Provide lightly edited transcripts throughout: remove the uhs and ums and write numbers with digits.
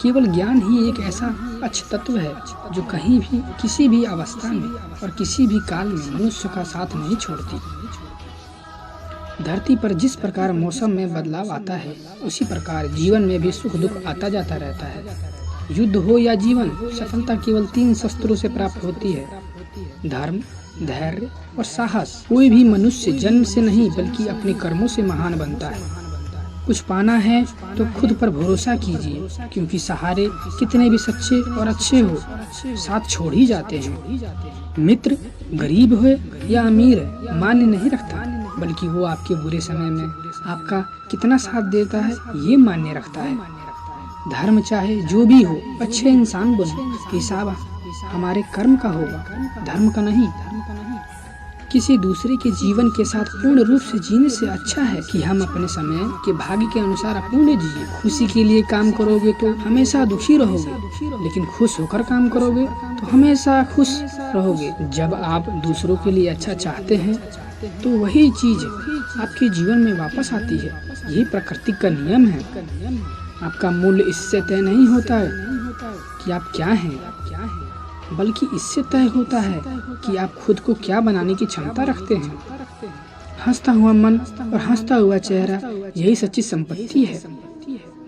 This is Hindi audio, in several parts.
केवल ज्ञान ही एक ऐसा अच्छ तत्व है जो कहीं भी, किसी भी अवस्था में और किसी भी काल में मनुष्य का साथ नहीं छोड़ती। धरती पर जिस प्रकार मौसम में बदलाव आता है, उसी प्रकार जीवन में भी सुख दुख आता जाता रहता है। युद्ध हो या जीवन, सफलता केवल 3 शस्त्रों से प्राप्त होती है: धर्म, धैर्य और साहस। कोई भी मनुष्य जन्म से नहीं बल्कि अपने कर्मों से महान बनता है। कुछ पाना है तो खुद पर भरोसा कीजिए, क्योंकि सहारे कितने भी सच्चे और अच्छे हो, साथ छोड़ ही जाते हैं। मित्र गरीब हो या अमीर मान्य नहीं रखता, बल्कि वो आपके बुरे समय में आपका कितना साथ देता है ये मान्य रखता है। धर्म चाहे जो भी हो, अच्छे इंसान बनो, हिसाब हमारे कर्म का होगा, धर्म का नहीं। किसी दूसरे के जीवन के साथ पूर्ण रूप से जीने से अच्छा है कि हम अपने समय के भाग्य के अनुसार अपूर्ण जिए। खुशी के लिए काम करोगे तो हमेशा दुखी रहोगे, लेकिन खुश होकर काम करोगे तो हमेशा खुश रहोगे। जब आप दूसरों के लिए अच्छा चाहते हैं तो वही चीज आपके जीवन में वापस आती है। यही प्रकृति का नियम है। आपका मूल्य इससे तय नहीं होता है कि आप क्या हैं, बल्कि इससे तय होता है कि आप खुद को क्या बनाने की क्षमता रखते हैं। हंसता हुआ मन और हंसता हुआ चेहरा, यही सच्ची संपत्ति है।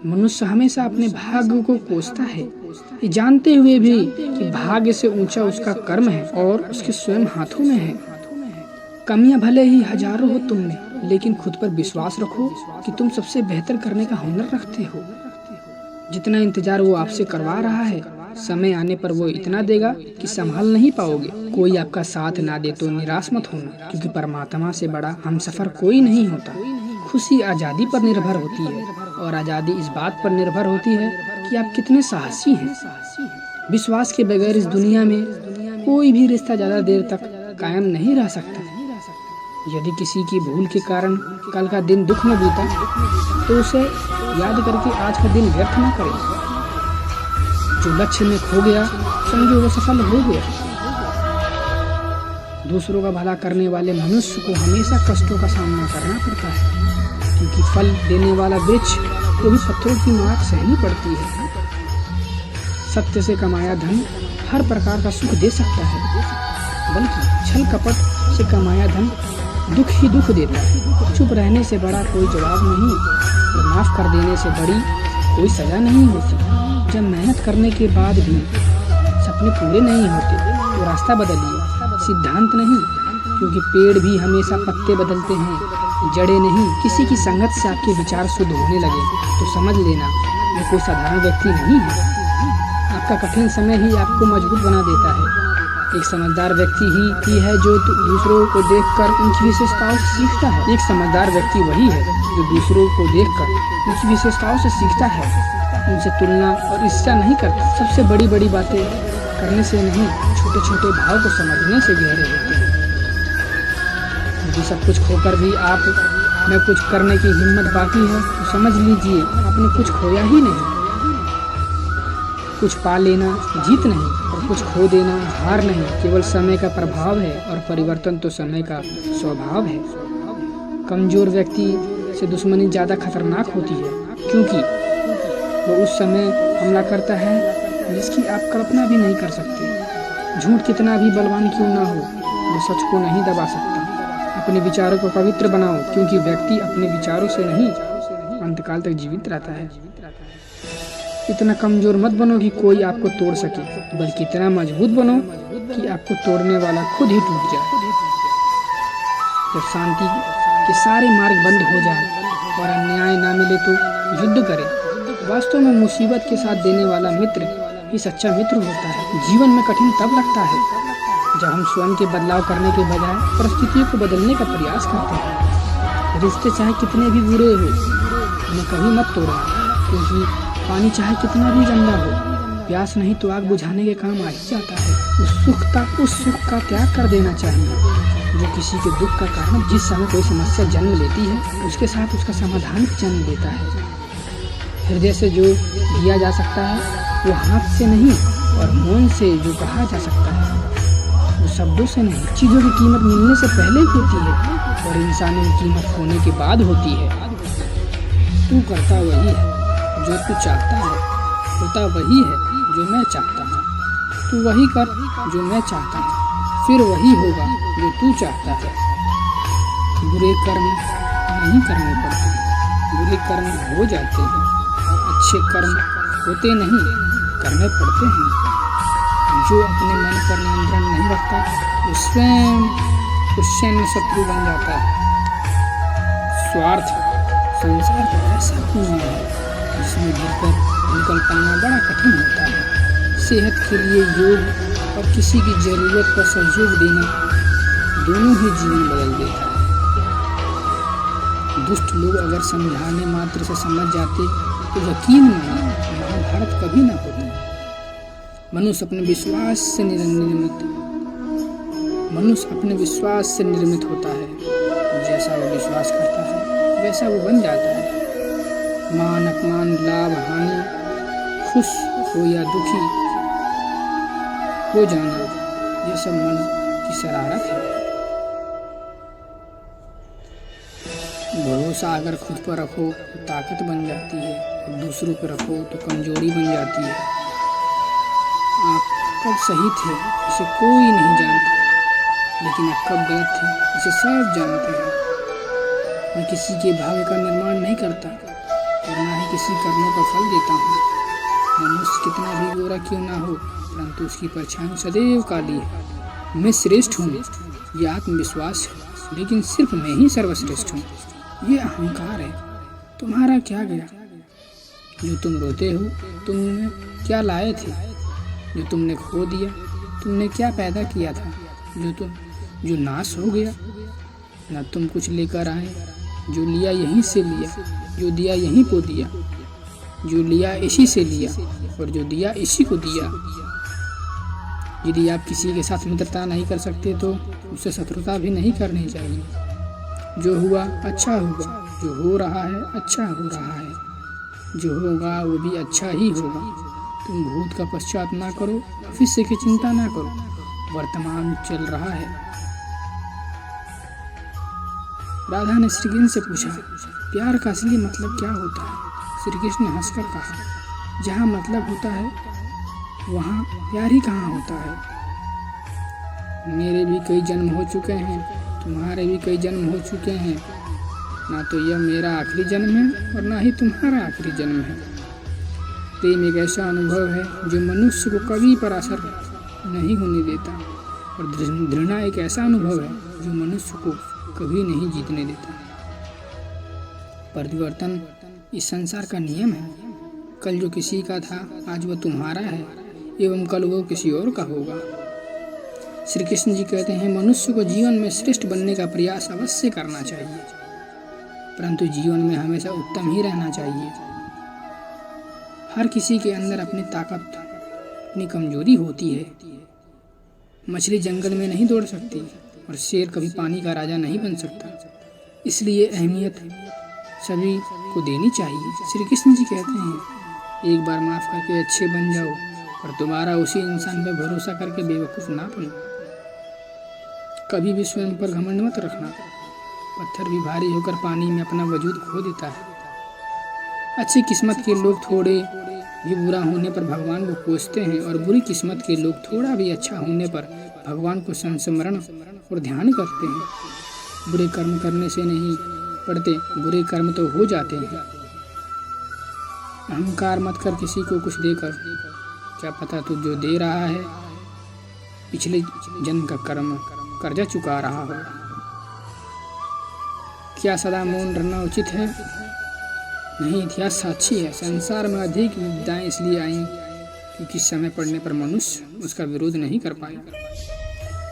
मनुष्य हमेशा अपने भाग्य को कोसता है, ये जानते हुए भी कि भाग्य से ऊंचा उसका कर्म है और उसके स्वयं हाथों में है। कमियां भले ही हजारों हो तुम में, लेकिन खुद पर विश्वास रखो कि तुम सबसे बेहतर करने का हुनर रखते हो। जितना इंतजार वो आपसे करवा रहा है, समय आने पर वो इतना देगा कि संभाल नहीं पाओगे। कोई आपका साथ ना दे तो निराश मत होना, क्योंकि परमात्मा से बड़ा हमसफर कोई नहीं होता। खुशी आज़ादी पर निर्भर होती है, और आज़ादी इस बात पर निर्भर होती है कि आप कितने साहसी हैं। विश्वास के बगैर इस दुनिया में कोई भी रिश्ता ज़्यादा देर तक कायम नहीं रह सकता। यदि किसी की भूल के कारण कल का दिन दुख में बीता, तो उसे याद करके आज का दिन व्यर्थ न करें। जो लक्ष्य में खो गया, समझो वो सफल हो गया। दूसरों का भला करने वाले मनुष्य को हमेशा कष्टों का सामना करना पड़ता है, क्योंकि फल देने वाला वृक्ष को भी पत्थरों की मार सहनी पड़ती है। सत्य से कमाया धन हर प्रकार का सुख दे सकता है, बल्कि छल कपट से कमाया धन दुख ही दुख देता है। चुप रहने से बड़ा कोई जवाब नहीं, और माफ कर देने से बड़ी कोई सजा नहीं होती। जब मेहनत करने के बाद भी सपने पूरे नहीं होते तो रास्ता बदलिए, सिद्धांत नहीं, क्योंकि पेड़ भी हमेशा पत्ते बदलते हैं, जड़ें नहीं। किसी की संगत से आपके विचार शुद्ध होने लगे तो समझ लेना ये कोई साधारण व्यक्ति नहीं है। आपका कठिन समय ही आपको मजबूत बना देता है। एक समझदार व्यक्ति ही है जो दूसरों को देखकर उनकी विशेषताओं से सीखता है। एक समझदार व्यक्ति वही है जो दूसरों को देखकर उनकी विशेषताओं से सीखता है, उनसे तुलना और ईर्ष्या नहीं करता। सबसे बड़ी बड़ी बातें करने से नहीं, छोटे छोटे भाव को समझने से गहरे होते हैं। यदि सब कुछ खोकर भी आप में कुछ करने की हिम्मत बाकी है तो समझ लीजिए आपने कुछ खोया ही नहीं। कुछ पा लेना जीत नहीं, और कुछ खो देना हार नहीं। केवल समय का प्रभाव है, और परिवर्तन तो समय का स्वभाव है। कमजोर व्यक्ति से दुश्मनी ज़्यादा खतरनाक होती है, क्योंकि वो उस समय हमला करता है जिसकी आप कल्पना भी नहीं कर सकते। झूठ कितना भी बलवान क्यों ना हो, वो सच को नहीं दबा सकता। अपने विचारों को पवित्र बनाओ, क्योंकि व्यक्ति अपने विचारों से नहीं अंतकाल तक जीवित रहता है। इतना कमजोर मत बनो कि कोई आपको तोड़ सके, बल्कि इतना मजबूत बनो कि आपको तोड़ने वाला खुद ही टूट जाए। जब शांति के सारे मार्ग बंद हो जाए और अन्याय ना मिले तो युद्ध करें। वास्तव में मुसीबत के साथ देने वाला मित्र ही सच्चा मित्र होता है। जीवन में कठिन तब लगता है जब हम स्वयं के बदलाव करने के बजाय परिस्थितियों को बदलने का प्रयास करते हैं। रिश्ते चाहे कितने भी बुरे हो, उन्हें कभी मत तोड़ना, क्योंकि पानी चाहे कितना भी गंदा हो, प्यास नहीं तो आग बुझाने के काम आ ही जाता है। उस सुख का त्याग कर देना चाहिए जो किसी के दुख का कारण। जिस समय कोई समस्या जन्म लेती है, उसके साथ उसका समाधान भी जन्म लेता है। हृदय से जो दिया जा सकता है वो हाथ से नहीं, और मौन से जो कहा जा सकता है वो शब्दों से नहीं। चीज़ों की कीमत मिलने से पहले होती है, और इंसानों की कीमत होने के बाद होती है। तू करता वही है जो तू चाहता है, होता वही है जो मैं चाहता हूँ। तू वही कर जो मैं चाहता हूँ, फिर वही होगा जो तू चाहता है। बुरे कर्म नहीं करने पड़ते, बुरे कर्म हो जाते हैं, और अच्छे कर्म होते नहीं, करने पड़ते हैं। जो अपने मन पर नियंत्रण नहीं रखता वो स्वयं शत्रु बन जाता है। स्वार्थ संसार का ऐसा कुआं है जिसमें गिरकर निकल पाना बड़ा कठिन होता है। सेहत के लिए योग और किसी की जरूरत पर सहयोग देना दोनों ही जीवन बदल देता है। दुष्ट लोग अगर समझाने मात्र से समझ जाते तो यकीन मानो महाभारत कभी ना होता। मनुष्य अपने विश्वास से निर्मित होता है। जैसा वो विश्वास करता है वैसा वो बन जाता है। मान अपमान, लाभ हानि, खुश हो या दुखी हो जाना, ये सब मन की शरारत है। भरोसा अगर खुद पर रखो तो ताकत बन जाती है, और दूसरों पर रखो तो कमजोरी बन जाती है। आप कब सही थे इसे कोई नहीं जानता, लेकिन आप कब गलत थे इसे सब जानते हैं। मैं किसी के भाग्य का निर्माण नहीं करता और ना ही किसी कर्मों का फल देता हूँ। मनुष्य कितना भी गोरा क्यों ना हो, परंतु उसकी परछाई सदैव काली है। मैं श्रेष्ठ हूँ, ये आत्मविश्वास है, लेकिन सिर्फ मैं ही सर्वश्रेष्ठ हूँ, ये अहंकार है। तुम्हारा क्या गया जो तुम रोते हो? तुमने क्या लाए थे जो तुमने खो दिया? तुमने क्या पैदा किया था जो नाश हो गया? न तुम कुछ लेकर आए, जो लिया यहीं से लिया, जो दिया यहीं को दिया, जो लिया इसी से लिया और जो दिया इसी को दिया। यदि आप किसी के साथ मित्रता नहीं कर सकते तो उससे शत्रुता भी नहीं करनी चाहिए। जो हुआ अच्छा हुआ, जो हो रहा है अच्छा हो रहा है, जो होगा वो भी अच्छा ही होगा। तुम भूत का पश्चात ना करो, भविष्य की चिंता ना करो, वर्तमान चल रहा है। राधा ने श्री कृष्ण से पूछा, प्यार का असली मतलब क्या होता है? श्री कृष्ण ने हंसकर कहा, जहाँ मतलब होता है वहाँ प्यार ही कहाँ होता है। मेरे भी कई जन्म हो चुके हैं, तुम्हारे भी कई जन्म हो चुके हैं। ना तो यह मेरा आखिरी जन्म है और ना ही तुम्हारा आखिरी जन्म है। प्रेम एक ऐसा अनुभव है जो मनुष्य को कभी पर असर नहीं होने देता, और घृणा एक ऐसा अनुभव है जो मनुष्य को कभी नहीं जीतने देता। परिवर्तन इस संसार का नियम है। कल जो किसी का था आज वह तुम्हारा है, एवं कल वो किसी और का होगा। श्री कृष्ण जी कहते हैं, मनुष्य को जीवन में श्रेष्ठ बनने का प्रयास अवश्य करना चाहिए, परंतु जीवन में हमेशा उत्तम ही रहना चाहिए। हर किसी के अंदर अपनी ताकत, अपनी कमजोरी होती है। मछली जंगल में नहीं दौड़ सकती और शेर कभी पानी का राजा नहीं बन सकता, इसलिए अहमियत सभी को देनी चाहिए। श्री कृष्ण जी कहते हैं, एक बार माफ करके अच्छे बन जाओ, पर दोबारा उसी इंसान पर भरोसा करके बेवकूफ़ ना बनो। कभी भी स्वयं पर घमंड मत रखना। पत्थर भी भारी होकर पानी में अपना वजूद खो देता है। अच्छी किस्मत के लोग थोड़े भी बुरा होने पर भगवान को कोसते हैं, और बुरी किस्मत के लोग थोड़ा भी अच्छा होने पर भगवान को संस्मरण और ध्यान करते हैं। बुरे कर्म करने से नहीं पड़ते, बुरे कर्म तो हो जाते हैं। अहंकार मत कर किसी को कुछ देकर, क्या पता तू जो दे रहा है पिछले जन्म का कर्जा चुका रहा हो। क्या सदा मौन रहना उचित है? नहीं, इतिहास साक्षी है। संसार में अधिक विपदाएं इसलिए आई क्योंकि समय पड़ने पर मनुष्य उसका विरोध नहीं कर पाया।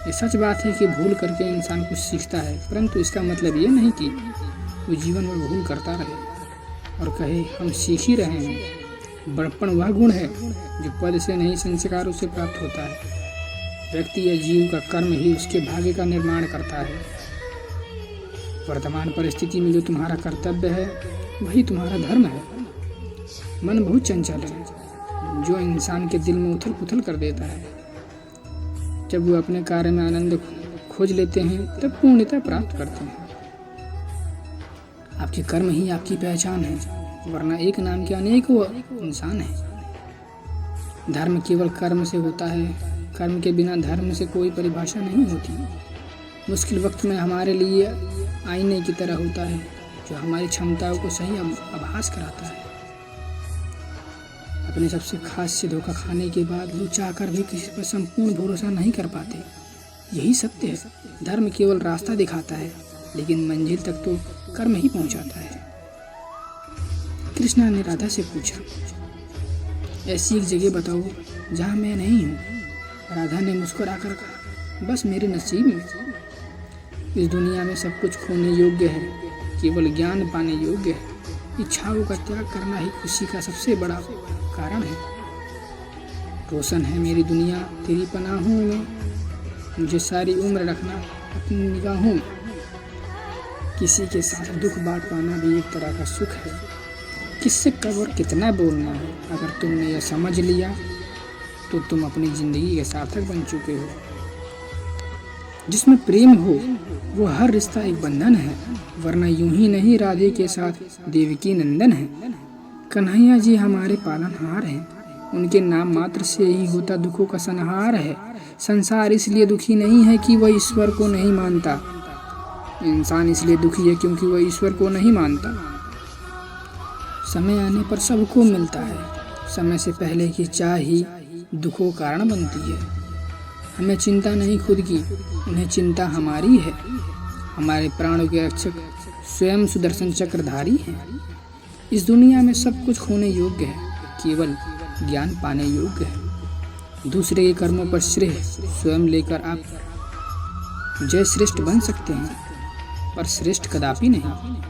ये सच बात है कि भूल करके इंसान कुछ सीखता है, परंतु इसका मतलब ये नहीं कि वो जीवन में भूल करता रहे और कहे हम सीख ही रहे हैं। बड़प्पन वह गुण है जो पद से नहीं संस्कारों से प्राप्त होता है। व्यक्ति या जीव का कर्म ही उसके भाग्य का निर्माण करता है। वर्तमान परिस्थिति में जो तुम्हारा कर्तव्य है वही तुम्हारा धर्म है। मन बहुत चंचल है जो इंसान के दिल में उथल पुथल कर देता है। जब वो अपने कार्य में आनंद खोज लेते हैं तब पूर्णता प्राप्त करते हैं। आपके कर्म ही आपकी पहचान है, वरना एक नाम के अनेकों इंसान हैं। धर्म केवल कर्म से होता है, कर्म के बिना धर्म से कोई परिभाषा नहीं होती। मुश्किल वक्त में हमारे लिए आईने की तरह होता है, जो हमारी क्षमताओं को सही आभास कराता है। अपने सबसे खास से धोखा खाने के बाद वो चाहकर भी किसी पर संपूर्ण भरोसा नहीं कर पाते। यही सत्य है, धर्म केवल रास्ता दिखाता है, लेकिन मंजिल तक तो कर्म ही पहुंचाता है। कृष्णा ने राधा से पूछा, ऐसी एक जगह बताओ जहाँ मैं नहीं हूँ। राधा ने मुस्कुराकर कहा, बस मेरे नसीब में। इस दुनिया में सब कुछ खोने योग्य है, केवल ज्ञान पाने योग्य है। इच्छाओं का त्याग करना ही खुशी का सबसे बड़ा कारण है। रोशन है मेरी दुनिया तेरी पनाहों में, मुझे सारी उम्र रखना अपनी निगाहों में। किसी के साथ दुख बांट पाना भी एक तरह का सुख है। किससे कब और कितना बोलना है, अगर तुमने यह समझ लिया तो तुम अपनी जिंदगी के सार्थक बन चुके हो। जिसमें प्रेम हो वो हर रिश्ता एक बंधन है, वरना यूं ही नहीं राधे के साथ देवकी नंदन है। कन्हैया जी हमारे पालनहार हैं, उनके नाम मात्र से ही होता दुखों का संहार है। संसार इसलिए दुखी नहीं है कि वह ईश्वर को नहीं मानता, इंसान इसलिए दुखी है क्योंकि वह ईश्वर को नहीं मानता। समय आने पर सबको मिलता है, समय से पहले की चाह ही दुखों कारण बनती है। हमें चिंता नहीं खुद की, उन्हें चिंता हमारी है। हमारे प्राणों के रक्षक स्वयं सुदर्शन चक्रधारी हैं। इस दुनिया में सब कुछ खोने योग्य है, केवल ज्ञान पाने योग्य है। दूसरे के कर्मों पर श्रेय स्वयं लेकर आप जय श्रेष्ठ बन सकते हैं, पर श्रेष्ठ कदापि नहीं।